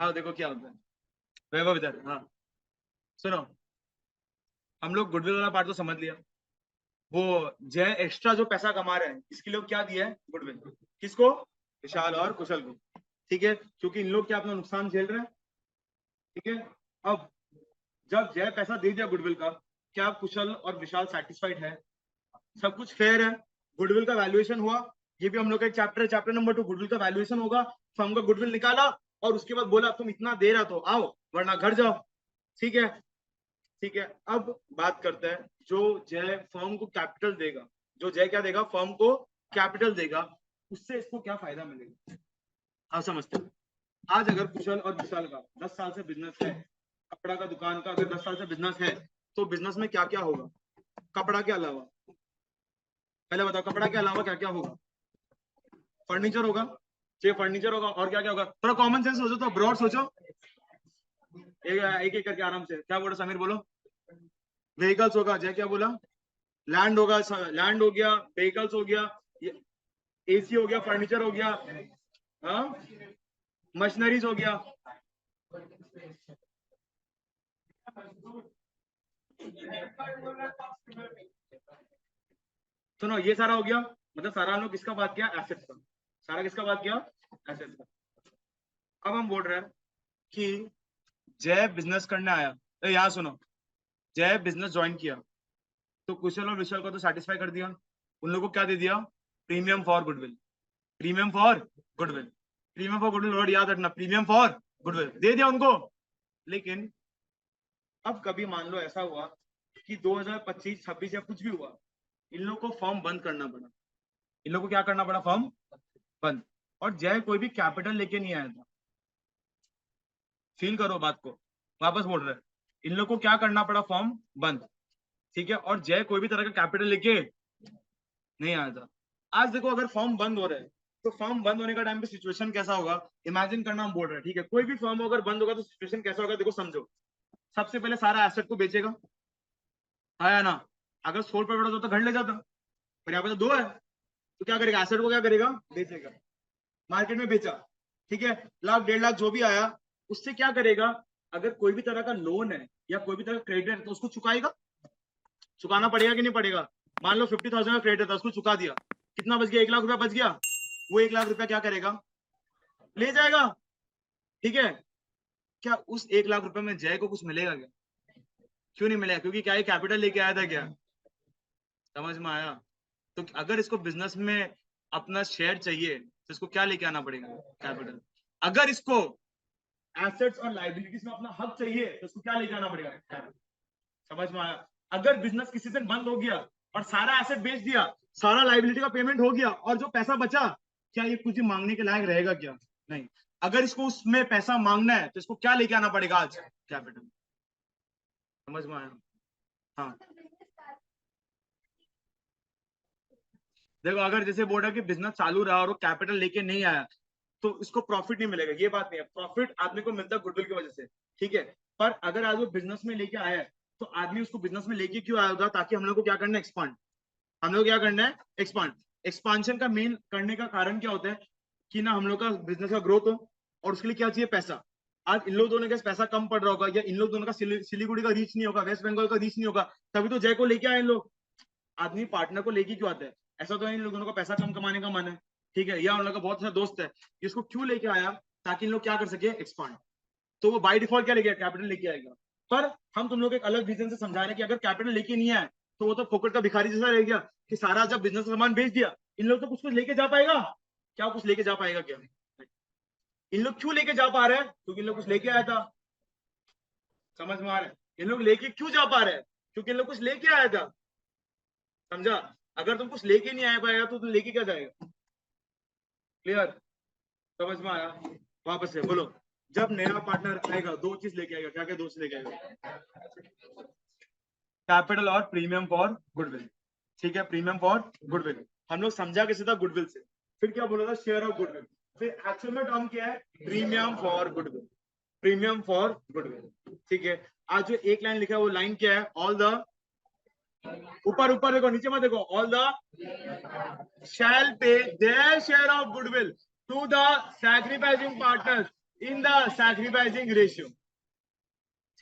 हाँ देखो क्या होता है वैभव इधर। हाँ सुनो, हम लोग गुडविल वाला पार्ट तो समझ लिया। वो जय एक्स्ट्रा जो पैसा कमा रहे हैं इसके लिए क्या दिया है? गुडविल। किसको? विशाल और कुशल को। ठीक है, क्योंकि इन लोग क्या अपना नुकसान झेल रहे हैं। ठीक है, अब जब जय पैसा दे दिया गुडविल का, क्या कुशल और विशाल सेटिस्फाइड है? सब कुछ फेयर है। गुडविल का वैल्यूएशन हुआ, ये भी हम लोग का एक चैप्टर है, चैप्टर नंबर 2। गुडविल का वैल्यूएशन होगा, फर्म का गुडविल निकाला और उसके बाद बोला तुम इतना दे रहा तो आओ वरना घर जाओ। ठीक है, ठीक है। अब बात करते हैं जो जय फर्म को कैपिटल देगा, जो जय क्या देगा? फर्म को कैपिटल देगा, उससे इसको क्या फायदा मिलेगा? आप समझते हैं? आज अगर कुशल और विशाल का 10 साल से बिजनेस है, कपड़ा का दुकान का अगर 10 साल से बिजनेस है, तो बिजनेस में क्या क्या होगा? कपड़ा के अलावा पहले बताओ, कपड़ा के अलावा क्या क्या होगा? फर्नीचर होगा, चाहिए फर्नीचर होगा, और क्या क्या होगा? थोड़ा कॉमन सेंस सोचो, तो ब्रॉड सोचो। एक एक करके आराम से। क्या बोला समीर? बोलो। व्हीकल्स होगा, जय क्या बोला? लैंड होगा, लैंड हो गया, व्हीकल्स हो गया, एसी हो गया, फर्नीचर हो गया, हाँ, मशीनरीज हो गया। सुनो, ये सारा हो गया, मतलब सारा हम लोग किसका बात किया? एसेट्स का। सारा किसका बात किया? एसेट्स का। अब हम बोल रहे हैं कि जय बिजनेस करने आया, तो यहाँ सुनो, जय बिजनेस ज्वाइन किया तो कुशल और विशाल को तो सेटिस्फाई कर दिया। उन लोगों को क्या दे दिया? Premium for goodwill. Premium for goodwill, premium for goodwill, word याद रखना, प्रीमियम फॉर गुडविल दे दिया उनको। लेकिन अब कभी मान लो ऐसा हुआ कि 2025-26 या कुछ भी हुआ, इन लोगों को फॉर्म बंद करना पड़ा। इन लोगों को क्या करना पड़ा? फॉर्म बंद। और जय कोई भी कैपिटल लेके नहीं आया था। फील करो बात को, वापस बोल रहे हैं, इन लोगों को क्या करना पड़ा? फॉर्म बंद। ठीक है, और जय कोई भी तरह का कैपिटल लेके नहीं आया था। आज देखो, अगर फॉर्म बंद हो रहा है तो फॉर्म बंद होने का टाइम पे सिचुएशन कैसा होगा? इमेजिन करना, हम बोल रहे हैं। ठीक है, कोई भी फॉर्म अगर बंद होगा तो सिचुएशन कैसा होगा? देखो समझो, सबसे पहले सारा एसेट को बेचेगा, आया ना? अगर सोल पर बड़ा तो घर ले जाता, पर यहाँ पे तो दो है, तो क्या करेगा? एसेट को क्या करेगा? बेचेगा। मार्केट में बेचा, ठीक है, लाख 1.5 लाख जो भी आया, उससे क्या करेगा? अगर कोई भी तरह का लोन है या कोई भी तरह का क्रेडिट है तो उसको चुकाएगा। चुकाना पड़ेगा कि नहीं पड़ेगा? मान लो 50,000 का क्रेडिट था, उसको चुका दिया, कितना बच गया? 1 लाख रुपया बच गया। वो 1 लाख रुपया क्या करेगा? ले जाएगा। ठीक है, क्या उस 1 लाख रुपए में जय को कुछ मिलेगा क्या? क्यों नहीं मिलेगा? क्योंकि क्या ये कैपिटल लेके आया था क्या? समझ में आया? तो अगर इसको बिजनेस में अपना शेयर चाहिए तो इसको क्या लेके आना पड़ेगा? कैपिटल। अगर इसको एसेट्स और लाइबिलिटीज में अपना हक चाहिए तो इसको क्या लेके आना पड़ेगा? कैपिटल। समझ में आया? अगर बिजनेस किसी दिन बंद हो गया और सारा एसेट बेच दिया, सारा लाइबिलिटी का पेमेंट हो गया और जो पैसा बचा, क्या ये कुछ मांगने के लायक रहेगा क्या? नहीं। अगर इसको उसमें पैसा मांगना है तो इसको क्या लेके आना पड़ेगा? आज कैपिटल। समझ में आया? हाँ देखो, अगर जैसे बोल रहा है कि बिजनेस चालू रहा और वो कैपिटल लेके नहीं आया तो इसको प्रॉफिट नहीं मिलेगा, ये बात नहीं है। प्रॉफिट आदमी को मिलता है गुडविल की वजह से। ठीक है, पर अगर आज वो बिजनेस में लेके आया है तो आदमी उसको बिजनेस में लेके क्यों आया होगा? ताकि हम लोग को क्या करना है? एक्सपांड। हम लोग क्या करना है? एक्सपांड। एक्सपांशन का मेन करने का कारण क्या होता है? कि ना हम लोग का बिजनेस का ग्रोथ हो, और उसके लिए क्या चाहिए? पैसा। आज इन लोग दोनों का पैसा कम पड़ रहा होगा, या इन लोग दोनों का सिलीगुड़ी का रीच नहीं होगा, वेस्ट बंगाल का रीच नहीं होगा, तभी तो जय को लेके आए इन लोग। आदमी पार्टनर को लेके क्यों आता है? ऐसा तो इन लोग दोनों का पैसा कम कमाने का मन है, ठीक है, या उन लोग का बहुत अच्छा दोस्त है, इसको क्यों लेके आया? ताकि इन लोग क्या कर सके? एक्सपांड। तो वो बाय डिफॉल्ट क्या लेके कैपिटल लेके आएगा। पर हम तुम लोग एक अलग रीजन से समझा रहे हैं कि अगर कैपिटल लेके नहीं आए तो वो तो फोकट का भिखारी जैसा रह गया, कि सारा जब बिजनेस का सामान बेच दिया, इन लोग तो कुछ कुछ लेके जा पाएगा क्या? कुछ लेके जा पाएगा क्या? इन लोग क्यों लेके जा पा रहे हैं? क्योंकि इन लोग कुछ लेके आया था। समझ में आ रहा है? इन लोग लेके क्यों जा पा रहे हैं? क्योंकि इन लोग कुछ लेके आया था। समझा? अगर तुम कुछ लेके नहीं आया पाएगा तो तुम लेके क्या जाएगा? क्लियर? समझ में आया? वापस से बोलो। जब नया पार्टनर आएगा दो चीज लेके आएगा, क्या क्या दो चीज लेके आएगा? कैपिटल और प्रीमियम फॉर गुडविल। ठीक है, प्रीमियम फॉर गुडविल हम लोग समझा कैसे था, गुडविल से। फिर क्या बोला था, शेयर ऑफ गुडविल। फिर एक्चुअल में टर्म क्या है, premium for goodwill, premium for goodwill. ठीक है, आज जो एक लाइन लिखा है वो लाइन क्या है, ऑल द, ऊपर ऊपर देखो, नीचे मत देखो, all the shall pay their share of goodwill to the sacrificing partners in the sacrificing ratio.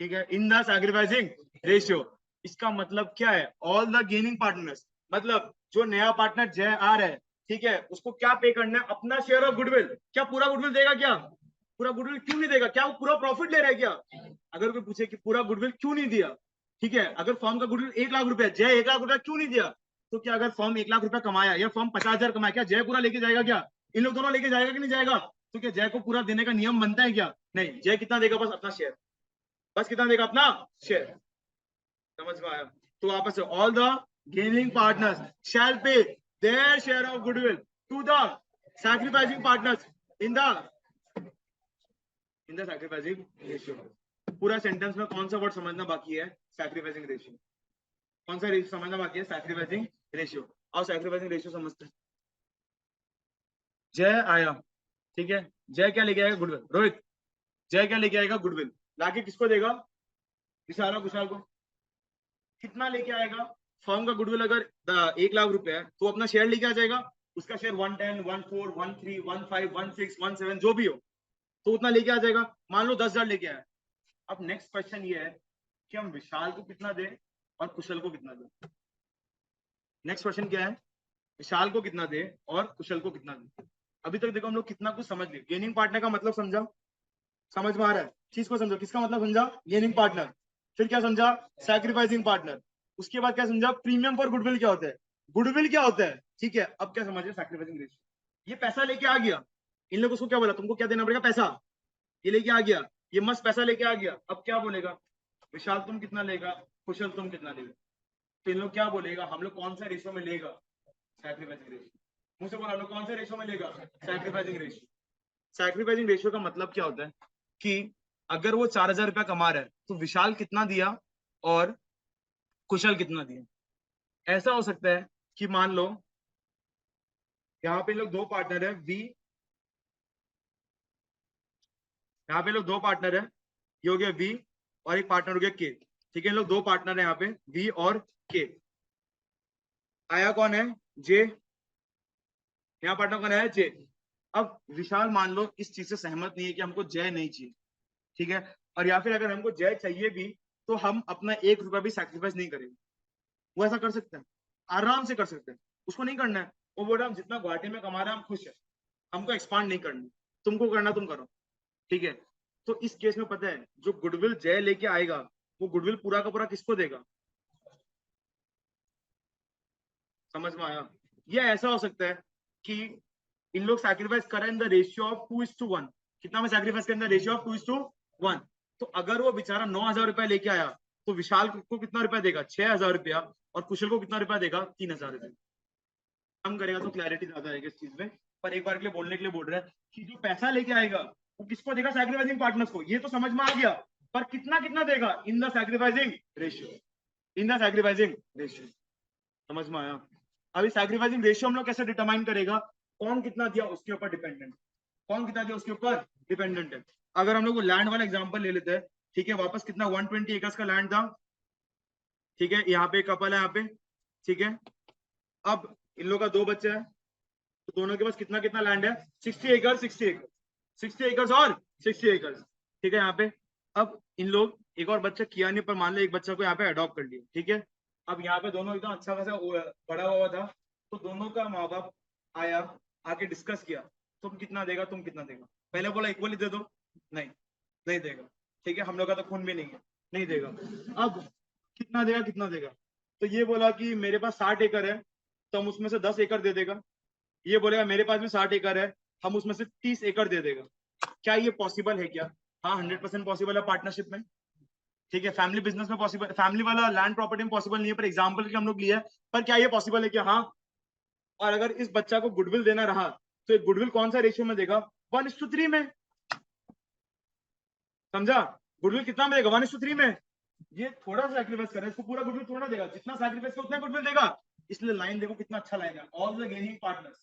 ठीक है, इन द सैक्रिफाइसिंग रेशियो। इसका मतलब क्या है, ऑल द गेनिंग पार्टनर्स, मतलब जो नया पार्टनर जय आ रहा है, ठीक है, उसको क्या पे करना है, अपना शेयर ऑफ गुडविल। क्या पूरा गुडविल देगा? क्या पूरा गुडविल क्यों नहीं देगा? क्या वो पूरा प्रॉफिट ले रहा है क्या? अगर कोई पूछे कि पूरा गुडविल क्यों नहीं दिया, ठीक है, अगर फर्म का गुडविल 1 लाख रुपया, जय 1 लाख रुपया क्यों नहीं दिया, तो क्या अगर फर्म 1 लाख रुपया कमाया या फर्म 50,000 कमाया, क्या जय पूरा लेके जाएगा? क्या इन लोग दोनों लेके जाएगा कि नहीं जाएगा? तो क्या जय को पूरा देने का नियम बनता है क्या? नहीं, जय कितना देगा, बस अपना शेयर, बस कितना देगा, अपना शेयर। समझ में आया? तो वापस से, all the gaining partners shall pay their share of goodwill to the sacrificing partners in the sacrificing ratio. पूरा सेंटेंस में कौन सा वर्ड समझना बाकी है, सैक्रिफाइसिंग रेशियो। कौन सा समझना बाकी है, सैक्रिफाइसिंग रेशियो। और सैक्रिफाइसिंग रेशियो समझते हैं। जय आया, ठीक है, जय क्या लेके आएगा, गुडविल। रोहित, जय क्या लेके आएगा, गुडविल। लाके किसको देगा, विशाल कुशाल को। कितना लेके आएगा, फर्म का गुडविल अगर 1 लाख रुपया है तो अपना शेयर लेके आ जाएगा, उसका शेयर 110, 14, 13, 15, 16, 17 जो भी हो, तो उतना लेके आ जाएगा। मान लो 10,000 लेके आया। अब नेक्स्ट क्वेश्चन ये है कि हम विशाल को कितना दें और कुशल को कितना दें। नेक्स्ट क्वेश्चन क्या है, विशाल को कितना दे और कुशल को कितना दे। अभी तक देखो हम लोग कितना कुछ समझ लिए। गेनिंग पार्टनर का मतलब समझा, समझ में आ रहा है, चीज को समझो, किसका मतलब समझा, गेनिंग पार्टनर। फिर क्या समझा, सैक्रिफाइसिंग पार्टनर। उसके बाद क्या समझा, प्रीमियम फॉर गुडविल क्या होता है, गुडविल क्या होता है। ठीक है, अब क्या समझे, सैक्रिफाइसिंग रेशियो। ये पैसा लेके आ गया, इन लोगों को क्या बोला, तुमको क्या देना पड़ेगा, पैसा। ये लेके आ गया, ये मस्त पैसा लेके आ गया। अब क्या बोलेगा, विशाल तुम कितना लेगा, कुशल तुम कितना लेगा। तो इन लोग क्या बोलेगा, हम लोग कौन सा रेशियो में लेगा, सैक्रिफाइसिंग रेशियो। मुझसे बोला, हम लोग कौन सा रेशियो में लेगा, सैक्रिफाइसिंग रेशियो। सैक्रिफाइसिंग रेशियो का मतलब क्या होता है कि अगर वो 4,000 रुपया कमा रहा है तो विशाल कितना दिया और कुशल कितना दिया। ऐसा हो सकता है कि मान लो यहाँ पे लोग दो पार्टनर है वी, यहाँ पे लोग दो पार्टनर है, ये हो गया वी और एक पार्टनर हो गया के। ठीक है, इन लोग दो पार्टनर है यहाँ पे वी और के। आया कौन है, जे। यहाँ पार्टनर कौन है, जे। अब विशाल मान लो इस चीज से सहमत नहीं है कि हमको जय नहीं चाहिए, ठीक है, और या फिर अगर हमको जय चाहिए भी तो हम अपना 1 रुपया भी सैक्रिफाइस नहीं करेंगे। वो ऐसा कर सकते हैं, आराम से कर सकते हैं। उसको नहीं करना है, वो बोल रहा हम जितना गुवाहाटी में कमा रहे हैं हम खुश है, हमको एक्सपांड नहीं करना, तुमको करना तुम करो। ठीक है, तो इस केस में पता है जो गुडविल जय लेके आएगा वो गुडविल पूरा का पूरा किसको देगा। समझ में आया? ये ऐसा हो सकता है कि इन लोग सैक्रिफाइस करें इन द रेशियो ऑफ 2:1। कितना में सैक्रिफाइस करें, रेशियो ऑफ 2:1। तो अगर वो बेचारा 9,000 रुपया लेके आया तो विशाल को कितना रुपया देगा, 6,000 रुपया, और कुशल को कितना रुपया देगा, 3,000 रुपया। कम करेगा तो क्लैरिटी ज्यादा आएगी इस चीज में, पर एक बार के लिए बोलने के लिए बोल रहा है कि जो पैसा लेके आएगा वो किसको देगा, सैक्रिफाइसिंग पार्टनर्स को। ये तो समझ में आ गया, पर कितना कितना देगा, इन the sacrificing ratio, in the sacrificing ratio. समझ में आया? अभी सैक्रिफाइसिंग रेशियो हम लोग कैसे डिटरमाइन करेगा, कौन कितना दिया उसके ऊपर डिपेंडेंट, कौन कितना दिया उसके ऊपर डिपेंडेंट है। अगर हम लोग लैंड वाला एग्जांपल ले लेते हैं, ठीक है, वापस कितना 120 एकर्स का लैंड था। ठीक है, यहाँ पे कपल है, यहाँ पे, ठीक है, अब इन लोग का दो बच्चे हैं तो दोनों के पास कितना कितना लैंड है, 60 एकड़, 60 एकड़, 60 एकर्स और 60 एकर्स। ठीक है, यहाँ पे अब इन लोग एक और बच्चा किया नहीं, पर मान लो एक बच्चा को यहाँ पे अडॉप्ट कर लिया। ठीक है, अब यहाँ पे दोनों एकदम अच्छा खासा बड़ा हुआ था, तो दोनों का माँ बाप आया, आके डिस्कस किया, तुम कितना देगा, तुम कितना देगा। पहले बोला इक्वली दे दो, नहीं, नहीं देगा। ठीक है, हम लोग का तो खून भी नहीं है, नहीं देगा। अब कितना देगा, कितना देगा, तो ये बोला कि मेरे पास 60 एकड़ है तो हम उसमें से 10 एकड़ दे देगा। ये बोलेगा मेरे पास भी 60 एकड़ है, हम उसमें से 30 एकड़ दे देगा। क्या ये पॉसिबल है क्या? हाँ, 100% पॉसिबल है पार्टनरशिप में। ठीक है, फैमिली बिजनेस में पॉसिबल, फैमिली वाला लैंड प्रॉपर्टी में पॉसिबल नहीं है, पर एग्जांपल के हम लोग लिया है। पर क्या ये पॉसिबल है क्या? हाँ। और अगर इस बच्चा को गुडविल देना रहा तो गुडविल कौन सा रेशियो में देगा, 1:3 में। समझा? गुडविल कितना मिलेगा 1:3 में। ये थोड़ा सा सैक्रिफाइस कर रहा है, इसको पूरा गुडविल थोड़ा देगा, जितना सैक्रिफाइस का उतना गुडविल देगा। इसलिए लाइन देखो कितना अच्छा लाइन है, all the gaining partners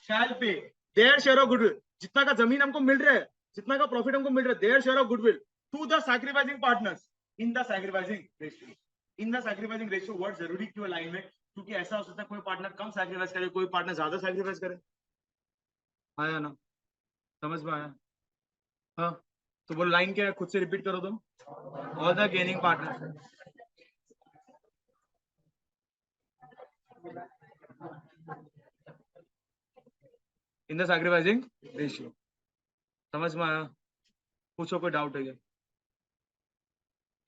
shall pay their share of goodwill, जितना का जमीन हमको मिल रहा है, जितना का प्रॉफिट हमको मिल रहा है, their share of goodwill to the sacrificing partners in the sacrificing ratio. In the sacrificing ratio word जरूरी क्यों है लाइन में? क्योंकि ऐसा हो सकता है कोई पार्टनर कम सैक्रिफाइस करे, कोई पार्टनर ज्यादा सैक्रिफाइस करे। आया ना? समझ में आया? हाँ, तो वो लाइन क्या है, खुद से रिपीट करो तुम। All the gaining partner in the sacrificing ratio. समझ में आया? पूछो, कोई डाउट है क्या?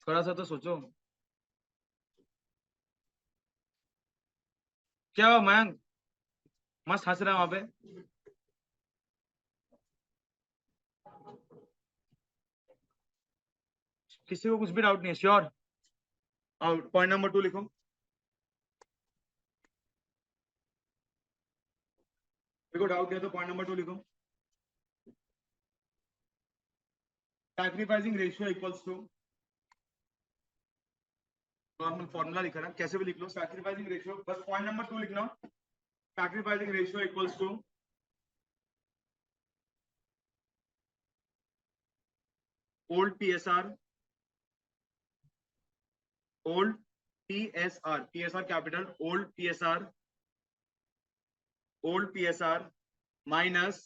थोड़ा सा तो सोचो। क्या हुआ मयंक, मस्त हंस रहा है वहां पे। किसी को कुछ भी डाउट नहीं है? श्योर? आउट। पॉइंट नंबर 2 लिखो। देखो डाउट है तो पॉइंट नंबर 2 लिखो। Sacrificing ratio equals to, normal formula लिखा है, कैसे भी लिख लो। सैक्रिफाइसिंग रेशियो, बस पॉइंट नंबर 2 लिखना। Sacrificing ratio equals to old PSR, old PSR, PSR capital, old PSR, old PSR minus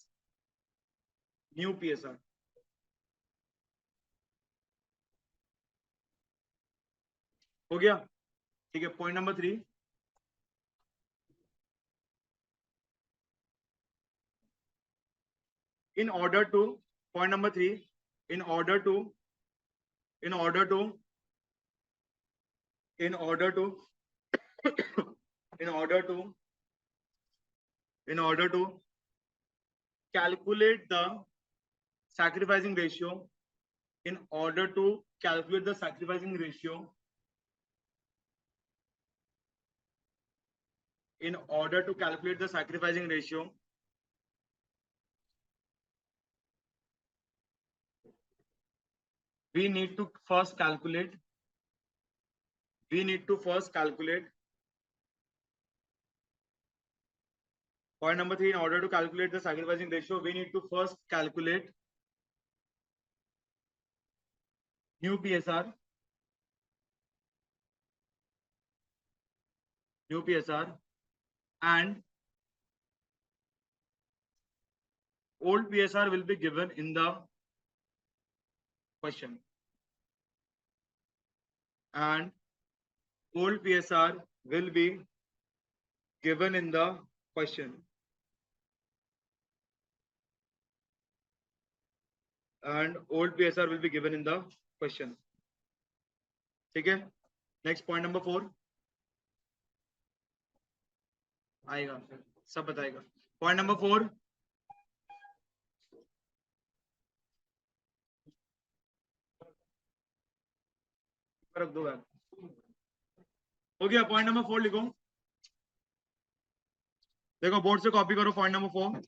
new PSR. हो गया? ठीक है। Point number 3, in order to, point number 3, in order to, in order to, in order to, in order to, in order to calculate the sacrificing ratio, in order to calculate the sacrificing ratio, in order to calculate the sacrificing ratio, we need to first calculate, we need to first calculate, point number 3, in order to calculate the sacrificing ratio, we need to first calculate new PSR, new PSR, and old PSR will be given in the question, and old PSR will be given in the question, and old PSR will be given in the question. ठीक है? नेक्स्ट पॉइंट नंबर 4 आएगा, सब बताएगा। पॉइंट नंबर 4, रख दो यार। हो गया? पॉइंट नंबर 4 लिखो। देखो बोर्ड से कॉपी करो पॉइंट नंबर 4।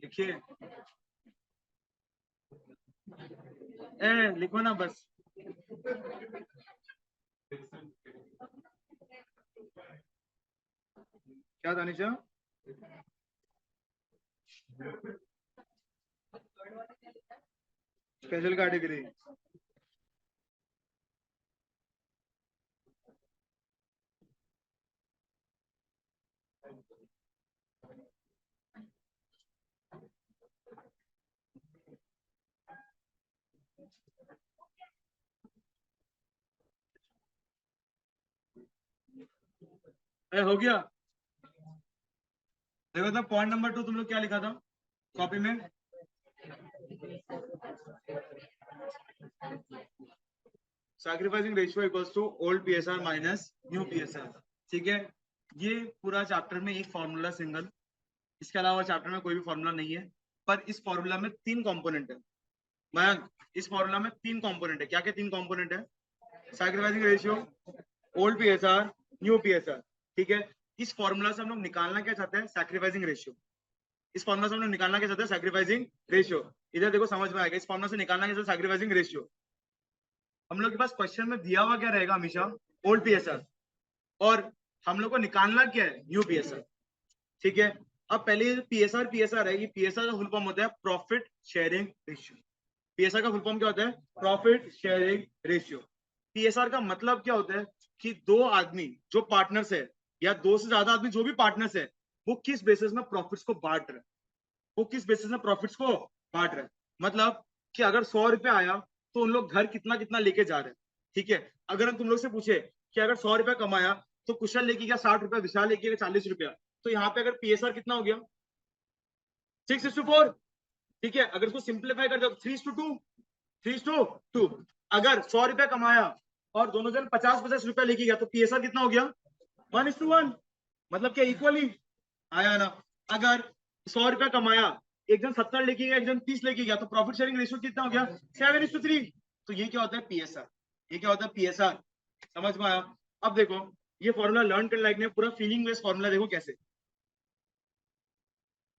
लिखिए, लिखो ना बस। क्या दानिशा? Special category. हो गया। देखो तो पॉइंट नंबर 2 तुम लोग क्या लिखा था कॉपी में? Sacrificing ratio equals to old PSR minus new PSR. ठीक है, ये पूरा चैप्टर में एक फॉर्मूला सिंगल, इसके अलावा चैप्टर में कोई भी फॉर्मूला नहीं है। पर इस फॉर्मूला में 3 कंपोनेंट है। मयंक, इस फॉर्मूला में 3 कंपोनेंट है। क्या क्या 3 कंपोनेंट है? Sacrificing ratio, old PSR, new PSR. ठीक है, इस फॉर्मूला से हम लोग निकालना क्या चाहते हैं? Sacrificing ratio. इस फॉर्मूला से हम लोग निकालना क्या चाहते हैं? Sacrificing ratio. इधर देखो समझ में आएगा, इस फॉर्मूला से निकालना क्या चाहते हैं? Sacrificing ratio. हम लोग के पास क्वेश्चन में दिया हुआ क्या रहेगा हमेशा? Old PSR. और हम लोग को निकालना क्या है? New PSR. ठीक है, अब पहले पीएसआर पीएसआर है, ये पीएसआर का फुल फॉर्म होता है प्रॉफिट शेयरिंग रेशियो। पीएसआर का फुल फॉर्म क्या होता है? Profit sharing ratio. पीएसआर का मतलब क्या होता है कि दो आदमी जो पार्टनर्स है, या दो से ज्यादा आदमी जो भी पार्टनर्स है, वो किस बेसिस में प्रॉफिट्स को बांट रहे हैं। वो किस बेसिस में प्रॉफिट्स को बांट रहे हैं, मतलब कि अगर 100 रुपए आया तो उन लोग घर कितना कितना लेके जा रहे हैं। ठीक है, अगर हम तुम लोग से पूछे कि अगर 100 रुपया कमाया तो कुशल लेके गया 60 रुपया, विशाल लेके गया 40 रुपया, तो यहाँ पे अगर पीएसआर कितना हो गया? 6:4। ठीक है, अगर इसको सिंप्लीफाई कर दो 3:2, 3:2। अगर 100 रुपया कमाया और दोनों जन 50-50 रुपया लेके गया तो पीएसआर कितना हो गया? 1:1। मतलब क्या इक्वली आया ना? अगर 100 रुपया कमाया, एक जन 70 लेके गया, एक जन 30 लेके गया, तो प्रॉफिट शेयरिंग रेशियो कितना हो गया? 7:3। तो ये क्या होता है? पीएसआर। ये क्या होता है? पीएसआर। समझ में आया? अब देखो, ये फॉर्मूला लर्न करने लायक नहीं, पूरा फीलिंग बेस्ड फॉर्मूला। देखो कैसे,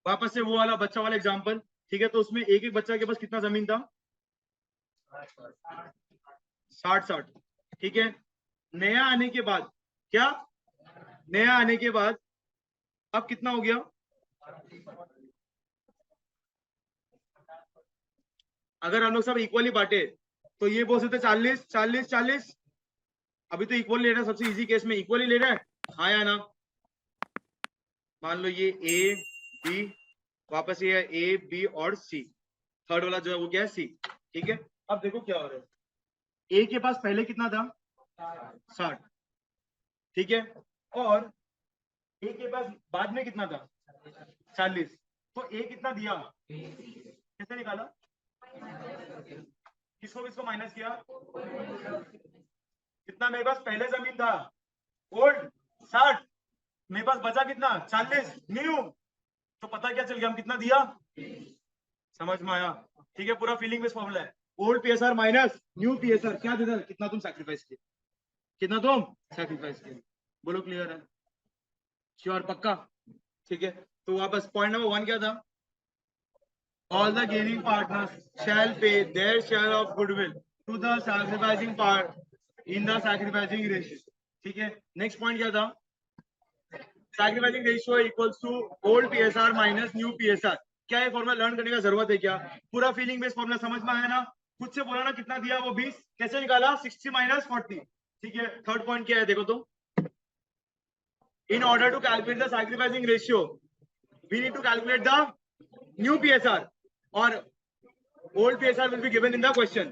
वापस से वो वाला बच्चा वाला एग्जांपल। ठीक है, तो उसमें एक एक बच्चा के पास कितना जमीन था? 60-60। ठीक है, नया आने के बाद क्या? नया आने के बाद अब कितना हो गया? अगर हम लोग सब इक्वली बांटे तो ये बोल सकते 40-40-40। अभी तो इक्वल ले रहा है, सबसे इजी केस में इक्वली ले रहा है, हाँ या ना? मान लो ये ए बी, वापस ये है ए बी और सी, थर्ड वाला जो है वो क्या है? सी। ठीक है, अब देखो क्या हो रहा है। ए के पास पहले कितना था? 60। ठीक है, और ए के पास बाद में कितना था? 40। तो ए कितना दिया? कैसे निकाला? किसको किसको माइनस किया? कितना मेरे पास पहले जमीन था? ओल्ड 60। मेरे पास बचा कितना? 40 न्यू। तो पता क्या चल गया हम कितना दिया? समझ में आया? ठीक है, पूरा फीलिंग बेस्ड फॉर्मूला है। Old PSR minus new PSR क्या देता है? कितना तुम सैक्रिफाइस किए, कितना तुम सैक्रिफाइस किए। बोलो क्लियर है? श्योर? पक्का? ठीक है, तो वापस पॉइंट नंबर 1 क्या था? All the gaining partners shall pay their share of goodwill to the sacrificing part in the sacrificing ratio. ठीक है, नेक्स्ट पॉइंट क्या था? Sacrificing ratio equals to old PSR minus new PSR. क्या ये फॉर्मूला लर्न करने का जरूरत है क्या? पूरा फीलिंग बेस्ड फॉर्मूला समझ में आया ना? खुद से बोला ना कितना दिया वो 20, कैसे निकाला? 60 माइनस 40। ठीक है, थर्ड पॉइंट क्या है देखो तो, in order to calculate the sacrificing ratio we need to calculate the new PSR और old PSR will be given in the question.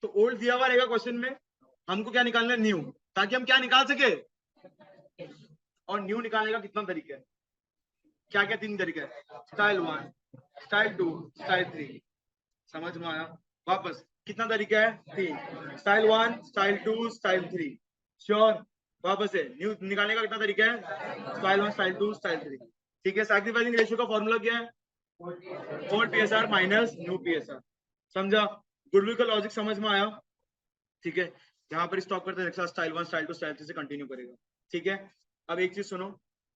तो ओल्ड दिया हुआ रहेगा क्वेश्चन में, हमको क्या निकालना है? न्यू, ताकि हम क्या निकाल सके? और न्यू निकालने का कितना तरीका है? क्या क्या 3 तरीका है? Style 1, style 2, style 3। समझ में आया? वापस कितना तरीका है? 3। Style 1, style 2, style 3। श्योर? वापस से न्यू निकालने का कितना तरीका है? Style 1, style 2, style 3। ठीक है, सैक्रिफाइसिंग रेशियो का फॉर्मूला क्या है? Old PSR minus new PSR. समझा? गुडविल का लॉजिक समझ में आया? ठीक है, यहाँ पर स्टॉप करते हैं, स्टाइल 1, स्टाइल 2, स्टाइल 3 से कंटिन्यू करेगा। ठीक है, अब एक चीज सुनो,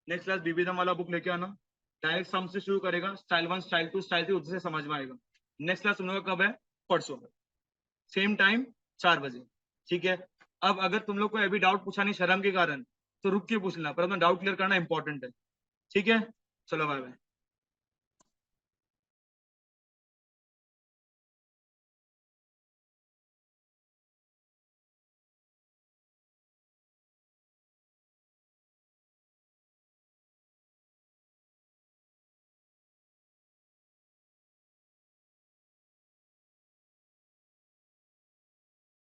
नेक्स्ट क्लास बीबीदम वाला बुक लेके आना। डायरेक्ट सम से शुरू करेगा, स्टाइल 1 स्टाइल 2 स्टाइल 3 उधर से समझ में आएगा। नेक्स्ट क्लास तुम लोग का कब है? परसों, सेम टाइम 4 बजे, ठीक है। अब अगर तुम लोग को अभी डाउट पूछा नहीं शर्म के कारण, तो रुक के पूछ लेना, पर अपना डाउट क्लियर करना इंपॉर्टेंट है, ठीक है। चलो बाय बाय।